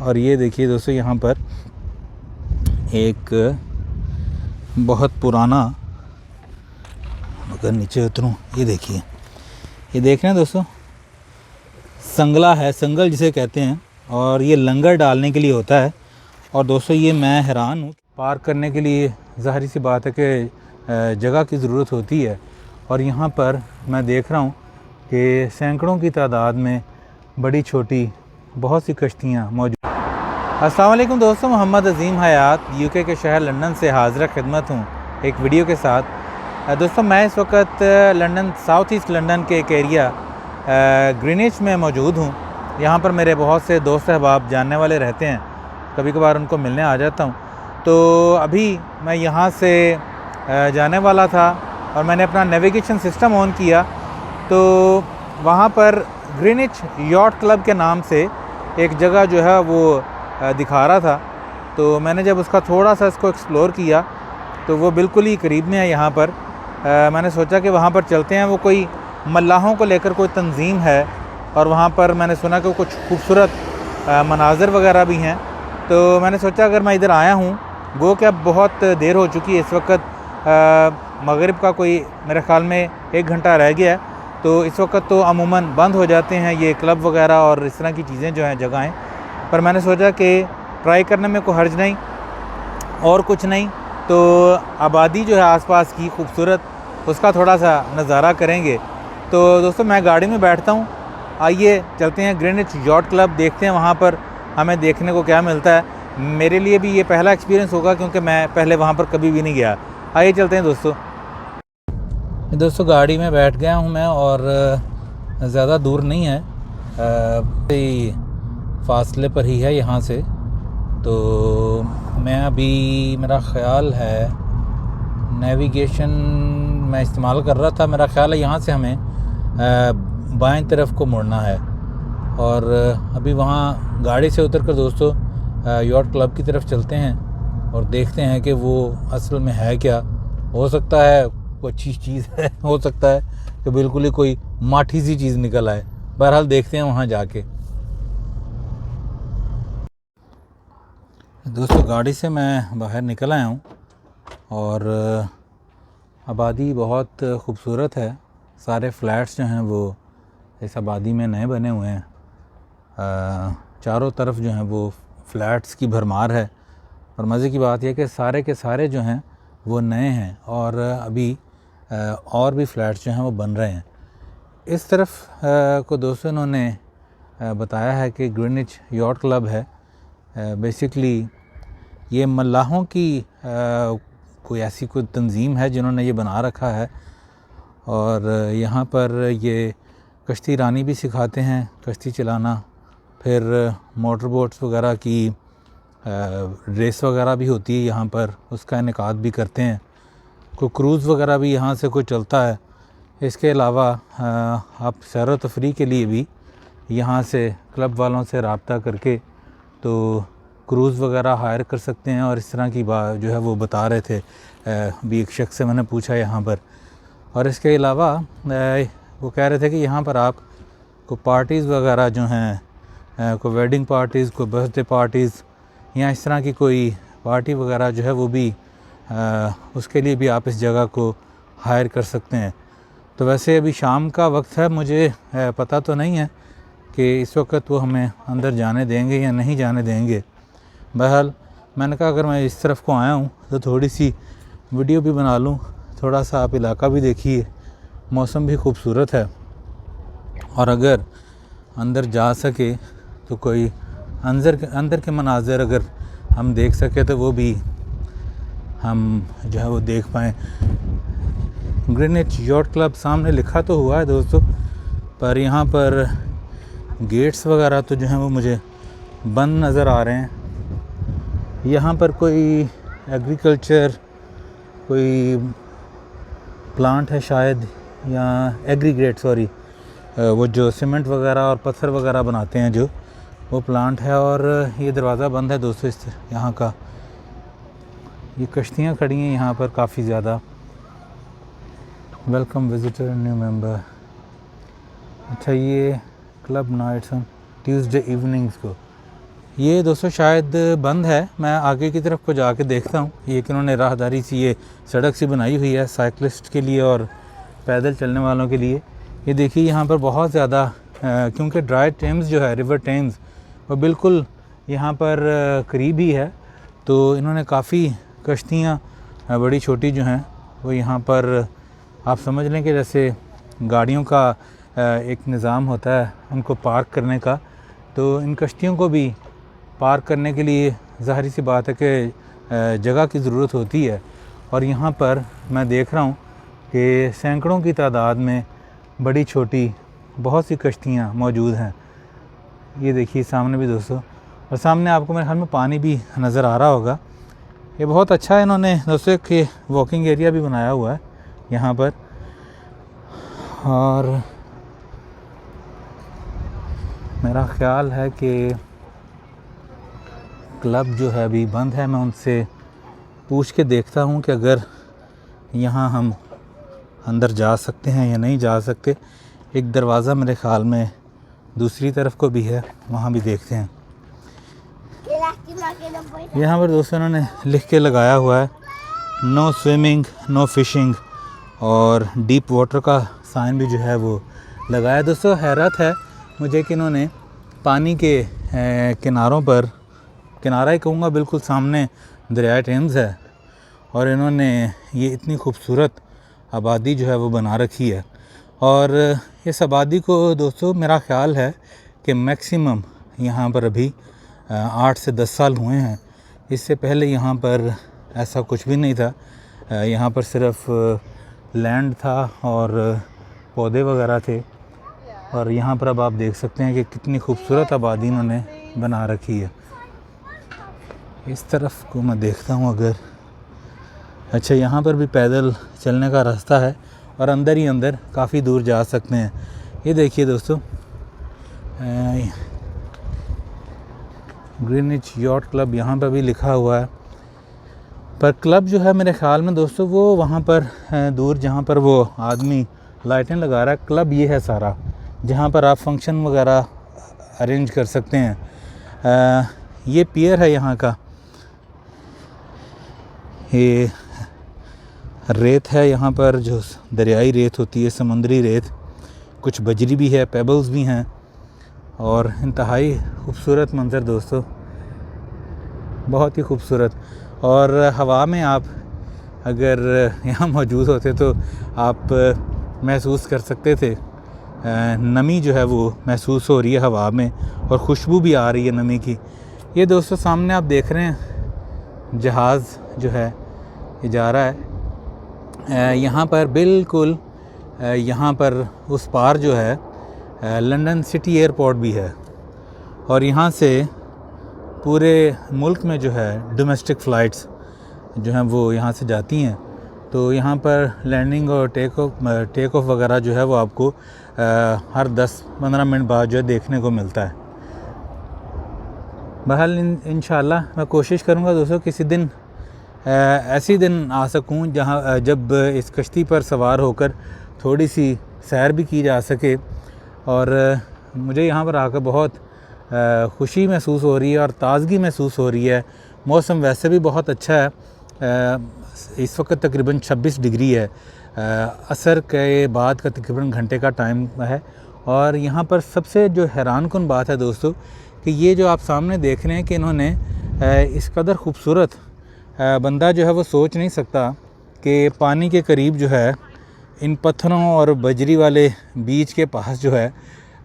और ये देखिए दोस्तों, यहाँ पर एक बहुत पुराना, अगर नीचे उतरूँ, ये देखिए, ये देख रहे हैं दोस्तों, संगला है, संगल जिसे कहते हैं, और ये लंगर डालने के लिए होता है। और दोस्तों ये मैं हैरान हूँ, पार्क करने के लिए ज़ाहिर सी बात है कि जगह की ज़रूरत होती है। और यहाँ पर मैं देख रहा हूँ कि सैकड़ों की तादाद में बड़ी छोटी बहुत सी कश्तियाँ मौजूद। अस्सलाम वालेकुम दोस्तों, मोहम्मद अज़ीम हयात यूके के शहर लंदन से हाज़िर खिदमत हूँ एक वीडियो के साथ। दोस्तों मैं इस वक्त लंदन, साउथ ईस्ट लंदन के एक एरिया ग्रीनिच में मौजूद हूँ। यहाँ पर मेरे बहुत से दोस्त अहबाब जानने वाले रहते हैं, कभी कभार उनको मिलने आ जाता हूँ। तो अभी मैं यहाँ से जाने वाला था और मैंने अपना नेविगेशन सिस्टम ऑन किया, तो वहाँ पर ग्रीनिच यॉट क्लब के नाम से एक जगह जो है वो दिखा रहा था। तो मैंने जब उसका थोड़ा सा इसको एक्सप्लोर किया तो वो बिल्कुल ही करीब में है यहाँ पर। मैंने सोचा कि वहाँ पर चलते हैं। वो कोई मल्लाहों को लेकर कोई तंजीम है और वहाँ पर मैंने सुना कि कुछ खूबसूरत मनाज़र वगैरह भी हैं। तो मैंने सोचा अगर मैं इधर आया हूँ, वो क्या बहुत देर हो चुकी है, इस वक्त मगरिब का कोई मेरे ख़्याल में 1 घंटा रह गया है। तो इस वक्त तो अमूमन बंद हो जाते हैं ये क्लब वगैरह और इस तरह की चीज़ें जो हैं, जगहें। पर मैंने सोचा कि ट्राई करने में कोई हर्ज नहीं और कुछ नहीं। तो आबादी जो है आसपास की खूबसूरत, उसका थोड़ा सा नज़ारा करेंगे। तो दोस्तों मैं गाड़ी में बैठता हूँ, आइए चलते हैं ग्रीनिच यॉट क्लब, देखते हैं वहाँ पर हमें देखने को क्या मिलता है। मेरे लिए भी ये पहला एक्सपीरियंस होगा क्योंकि मैं पहले वहाँ पर कभी भी नहीं गया। आइए चलते हैं दोस्तों गाड़ी में बैठ गया हूँ मैं और ज़्यादा दूर नहीं है, फासले पर ही है यहाँ से। तो मैं अभी, मेरा ख़्याल है नेविगेशन मैं इस्तेमाल कर रहा था, मेरा ख़्याल है यहाँ से हमें बाएं तरफ को मुड़ना है। और अभी वहाँ गाड़ी से उतर कर दोस्तों यॉट क्लब की तरफ चलते हैं और देखते हैं कि वो असल में है क्या। हो सकता है कोई अच्छी चीज़ है, हो सकता है कि बिल्कुल ही कोई माठी सी चीज़ निकल आए। बहरहाल देखते हैं वहाँ जाके। दोस्तों गाड़ी से मैं बाहर निकल आया हूँ और आबादी बहुत ख़ूबसूरत है। सारे फ्लैट्स जो हैं वो इस आबादी में नए बने हुए हैं। चारों तरफ जो हैं वो फ्लैट्स की भरमार है। और मज़े की बात यह कि सारे के सारे जो हैं वो नए हैं और अभी और भी फ्लैट्स जो हैं वो बन रहे हैं। इस तरफ को दोस्तों इन्होंने बताया है कि ग्रीनिच यॉट क्लब है। बेसिकली ये मल्लाहों की कोई ऐसी कोई तंजीम है जिन्होंने ये बना रखा है। और यहाँ पर ये कश्ती रानी भी सिखाते हैं, कश्ती चलाना। फिर मोटर बोट्स वगैरह की रेस वगैरह भी होती है यहाँ पर, उसका इनेकाद भी करते हैं। कोई क्रूज़ वगैरह भी यहाँ से कोई चलता है। इसके अलावा आप सैर व तफरीह के लिए भी यहाँ से क्लब वालों से रब्ता करके तो क्रूज़ वगैरह हायर कर सकते हैं। और इस तरह की बात जो है वो बता रहे थे भी, एक शख्स से मैंने पूछा यहाँ पर। और इसके अलावा वो कह रहे थे कि यहाँ पर आप को पार्टीज़ वगैरह जो हैं, कोई वेडिंग पार्टीज़, कोई बर्थडे पार्टीज़ या इस तरह की कोई पार्टी वगैरह जो है वो भी उसके लिए भी आप इस जगह को हायर कर सकते हैं। तो वैसे अभी शाम का वक्त है, मुझे पता तो नहीं है कि इस वक्त वो हमें अंदर जाने देंगे या नहीं जाने देंगे। बहरहाल मैंने कहा अगर मैं इस तरफ को आया हूँ तो थोड़ी सी वीडियो भी बना लूँ, थोड़ा सा आप इलाका भी देखिए, मौसम भी खूबसूरत है। और अगर अंदर जा सके तो कोई अंदर के मनाज़र अगर हम देख सके तो वो भी हम जो है वो देख पाएँ। ग्रीनिच यॉट क्लब सामने लिखा तो हुआ है दोस्तों, पर यहाँ पर गेट्स वगैरह तो जो हैं वो मुझे बंद नज़र आ रहे हैं। यहाँ पर कोई एग्रीकल्चर, कोई प्लांट है शायद, या एग्रीगेट, सॉरी, वो जो सीमेंट वगैरह और पत्थर वगैरह बनाते हैं जो, वो प्लांट है। और ये दरवाज़ा बंद है दोस्तों इस यहाँ का। ये कश्तियाँ खड़ी हैं यहाँ पर काफ़ी ज़्यादा। Welcome visitor new member. अच्छा, ये club nights on Tuesday evenings को, ये दोस्तों शायद बंद है, मैं आगे की तरफ को जाके देखता हूँ। ये कि उन्होंने राहदारी सी ये सड़क सी बनाई हुई है साइकिलिस्ट के लिए और पैदल चलने वालों के लिए। ये देखिए यहाँ पर बहुत ज़्यादा क्योंकि ड्राई टेम्स जो है, रिवर टेम्स, वो बिल्कुल यहाँ पर करीब ही है, तो इन्होंने काफ़ी कश्तियाँ बड़ी छोटी जो हैं वो यहाँ पर, आप समझ लें कि जैसे गाड़ियों का एक निज़ाम होता है उनको पार्क करने का, तो इन कश्तियों को भी पार्क करने के लिए ज़ाहिर सी बात है कि जगह की ज़रूरत होती है। और यहाँ पर मैं देख रहा हूँ कि सैकड़ों की तादाद में बड़ी छोटी बहुत सी कश्तियाँ मौजूद हैं। ये देखिए सामने भी दोस्तों, और सामने आपको मेरे ख्याल में पानी भी नज़र आ रहा होगा। ये बहुत अच्छा है, इन्होंने दोस्तों कि वॉकिंग एरिया भी बनाया हुआ है यहाँ पर। और मेरा ख़्याल है कि क्लब जो है अभी बंद है। मैं उनसे पूछ के देखता हूँ कि अगर यहाँ हम अंदर जा सकते हैं या नहीं जा सकते। एक दरवाज़ा मेरे ख़्याल में दूसरी तरफ को भी है, वहाँ भी देखते हैं। यहाँ पर दोस्तों इन्होंने लिख के लगाया हुआ है नो स्विमिंग नो फिशिंग, और डीप वाटर का साइन भी जो है वो लगाया। दोस्तों हैरत है मुझे कि इन्होंने पानी के किनारों पर, किनारा ही कहूँगा, बिल्कुल सामने दरिया टेम्स है और इन्होंने ये इतनी खूबसूरत आबादी जो है वो बना रखी है। और इस आबादी को दोस्तों मेरा ख़्याल है कि मैक्सिमम यहाँ पर अभी 8 से 10 साल हुए हैं। इससे पहले यहाँ पर ऐसा कुछ भी नहीं था। यहाँ पर सिर्फ लैंड था और पौधे वगैरह थे। और यहाँ पर अब आप देख सकते हैं कि कितनी खूबसूरत आबादी इन्होंने बना रखी है। इस तरफ को मैं देखता हूँ अगर, अच्छा यहाँ पर भी पैदल चलने का रास्ता है और अंदर ही अंदर काफ़ी दूर जा सकते हैं। ये देखिए दोस्तों, ग्रीनिच यॉट क्लब यहाँ पर भी लिखा हुआ है, पर क्लब जो है मेरे ख़्याल में दोस्तों वो वहाँ पर दूर जहाँ पर वो आदमी लाइटें लगा रहा है, क्लब ये है सारा, जहाँ पर आप फंक्शन वगैरह अरेंज कर सकते हैं। ये पियर है यहाँ का, ये रेत है यहाँ पर जो दरियाई रेत होती है, समुद्री रेत, कुछ बजरी भी है, पेबल्स भी हैं और इंतहाई खूबसूरत मंज़र दोस्तों, बहुत ही खूबसूरत। और हवा में आप अगर यहाँ मौजूद होते तो आप महसूस कर सकते थे, नमी जो है वो महसूस हो रही है हवा में और खुशबू भी आ रही है नमी की। ये दोस्तों सामने आप देख रहे हैं जहाज़ जो है ये जा रहा है यहाँ पर, बिल्कुल यहाँ पर उस पार जो है लंदन सिटी एयरपोर्ट भी है और यहाँ से पूरे मुल्क में जो है डोमेस्टिक फ़्लाइट्स जो हैं वो यहाँ से जाती हैं। तो यहाँ पर लैंडिंग और टेक ऑफ वगैरह जो है वो आपको हर 10-15 मिनट बाद जो है देखने को मिलता है। बहरहाल इंशाल्लाह मैं कोशिश करूँगा दोस्तों किसी दिन ऐसी दिन आ सकूँ जहाँ जब इस कश्ती पर सवार होकर थोड़ी सी सैर भी की जा सके। और मुझे यहाँ पर आकर बहुत खुशी महसूस हो रही है और ताज़गी महसूस हो रही है। मौसम वैसे भी बहुत अच्छा है, इस वक्त तकरीबन 26 डिग्री है, असर के बाद का तकरीबन घंटे का टाइम है। और यहाँ पर सबसे जो हैरानकुन बात है दोस्तों कि ये जो आप सामने देख रहे हैं कि इन्होंने इस कदर खूबसूरत, बंदा जो है वो सोच नहीं सकता कि पानी के करीब जो है इन पत्थरों और बजरी वाले बीच के पास जो है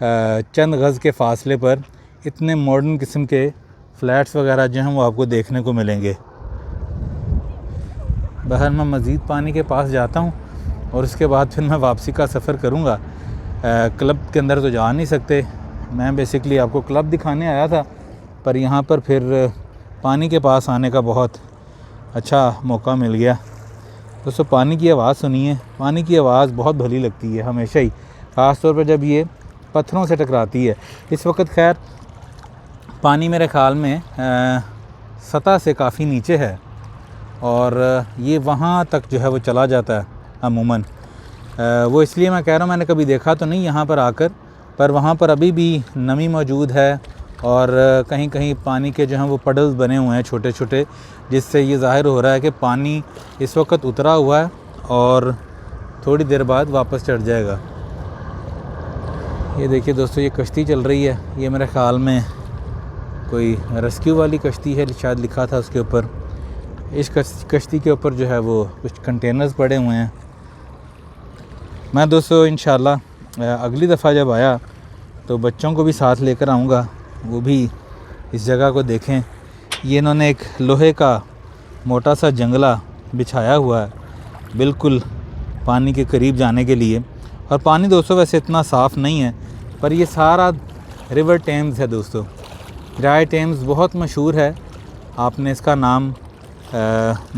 चंद गज़ के फ़ासले पर इतने मॉडर्न किस्म के फ्लैट्स वगैरह जो हैं वो आपको देखने को मिलेंगे। बहर मैं मज़ीद पानी के पास जाता हूँ और उसके बाद फिर मैं वापसी का सफ़र करूँगा। क्लब के अंदर तो जा नहीं सकते, मैं बेसिकली आपको क्लब दिखाने आया था, पर यहाँ पर फिर पानी के पास आने का बहुत अच्छा मौका मिल गया। दोस्तों पानी की आवाज़ सुनिए, पानी की आवाज़ बहुत भली लगती है हमेशा ही, ख़ास तौर पर जब ये पत्थरों से टकराती है। इस वक्त खैर पानी मेरे ख़्याल में सतह से काफ़ी नीचे है और ये वहाँ तक जो है वो चला जाता है अमूमन। वो इसलिए मैं कह रहा हूँ, मैंने कभी देखा तो नहीं यहाँ पर आकर, पर वहाँ पर अभी भी नमी मौजूद है और कहीं कहीं पानी के जो हैं वो पडल्स बने हुए हैं छोटे छोटे, जिससे ये ज़ाहिर हो रहा है कि पानी इस वक्त उतरा हुआ है और थोड़ी देर बाद वापस चढ़ जाएगा। ये देखिए दोस्तों, ये कश्ती चल रही है। ये मेरे ख़्याल में कोई रेस्क्यू वाली कश्ती है, शायद लिखा था उसके ऊपर। इस कश्ती के ऊपर जो है वो कुछ कंटेनर्स पड़े हुए हैं। मैं दोस्तों इंशाल्लाह अगली दफ़ा जब आया तो बच्चों को भी साथ लेकर आऊँगा, वो भी इस जगह को देखें। ये इन्होंने एक लोहे का मोटा सा जंगला बिछाया हुआ है बिल्कुल पानी के करीब जाने के लिए। और पानी दोस्तों वैसे इतना साफ़ नहीं है, पर ये सारा रिवर टेम्स है दोस्तों। दरिया टेम्स बहुत मशहूर है, आपने इसका नाम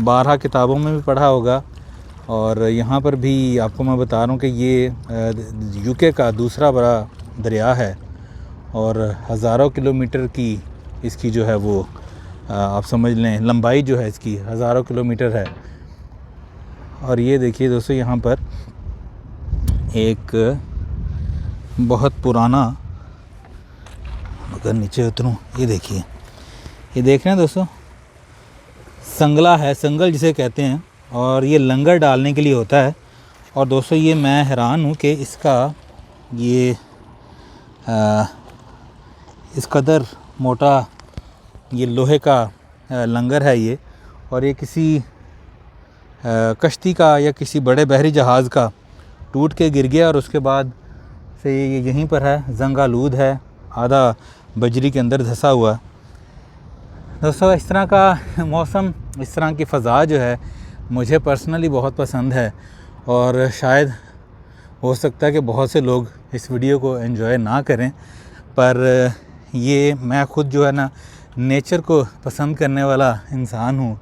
12 किताबों में भी पढ़ा होगा। और यहाँ पर भी आपको मैं बता रहा हूँ कि ये यूके का दूसरा बड़ा दरिया है और हज़ारों किलोमीटर की इसकी जो है वो आप समझ लें लंबाई जो है इसकी हज़ारों किलोमीटर है। और ये देखिए दोस्तों, यहाँ पर एक बहुत पुराना, अगर नीचे उतरूँ, ये देखिए, ये देख रहे हैं दोस्तों, संगला है, संगल जिसे कहते हैं, और ये लंगर डालने के लिए होता है। और दोस्तों ये मैं हैरान हूँ कि इसका ये इस कदर मोटा ये लोहे का लंगर है ये, और ये किसी कश्ती का या किसी बड़े बहरी जहाज़ का टूट के गिर गया और उसके बाद से ये यहीं पर है, जंग आलूद है, आधा बजरी के अंदर धंसा हुआ। दोस्तों इस तरह का मौसम, इस तरह की फ़ज़ा जो है मुझे पर्सनली बहुत पसंद है, और शायद हो सकता है कि बहुत से लोग इस वीडियो को एंजॉय ना करें, पर ये मैं ख़ुद जो है ना नेचर को पसंद करने वाला इंसान हूँ।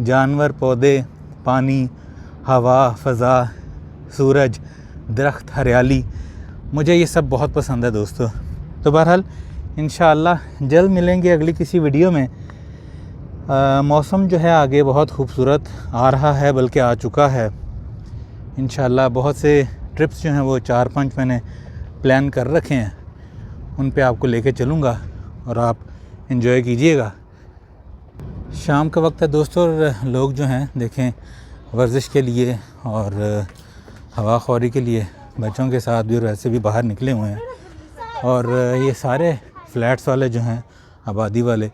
जानवर, पौधे, पानी, हवा, फ़ज़ा, सूरज, दरख्त, हरियाली, मुझे ये सब बहुत पसंद है दोस्तों। तो बहरहाल इंशाअल्लाह जल्द मिलेंगे अगली किसी वीडियो में। मौसम जो है आगे बहुत खूबसूरत आ रहा है, बल्कि आ चुका है। इंशाअल्लाह बहुत से ट्रिप्स जो हैं वो 4-5 मैंने प्लान कर रखे हैं, उन पे आपको लेके चलूँगा और आप एंजॉय कीजिएगा। शाम का वक्त है दोस्तों, और लोग जो हैं देखें वर्जिश के लिए और हवा ख़ौरी के लिए बच्चों के साथ भी और वैसे भी बाहर निकले हुए हैं। और ये सारे फ्लैट्स वाले जो हैं, आबादी वाले,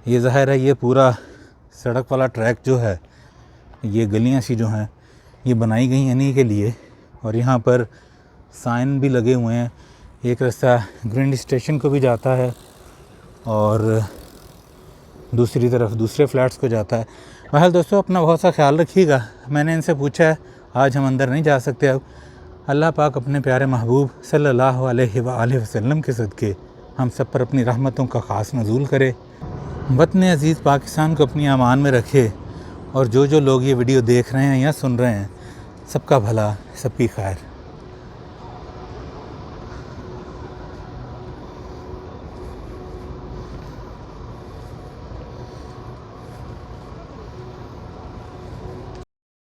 ये ज़ाहिर है ये पूरा सड़क वाला ट्रैक जो है, ये गलियां सी जो हैं ये बनाई गई हैं इन्हीं के लिए। और यहाँ पर साइन भी लगे हुए हैं, एक रास्ता ग्रिंड स्टेशन को भी जाता है और दूसरी तरफ दूसरे फ्लैट्स को जाता है। बहरहाल दोस्तों अपना बहुत सा ख्याल रखिएगा। मैंने इनसे पूछा है, आज हम अंदर नहीं जा सकते, अब अल्लाह पाक अपने प्यारे महबूब सल्लल्लाहु अलैहि वसल्लम के सदक़े हम सब पर अपनी रहमतों का ख़ास नज़ूल करे, वतन अज़ीज़ पाकिस्तान को अपनी अमान में रखे, और जो जो लोग ये वीडियो देख रहे हैं या सुन रहे हैं, सबका भला, सबकी खैर।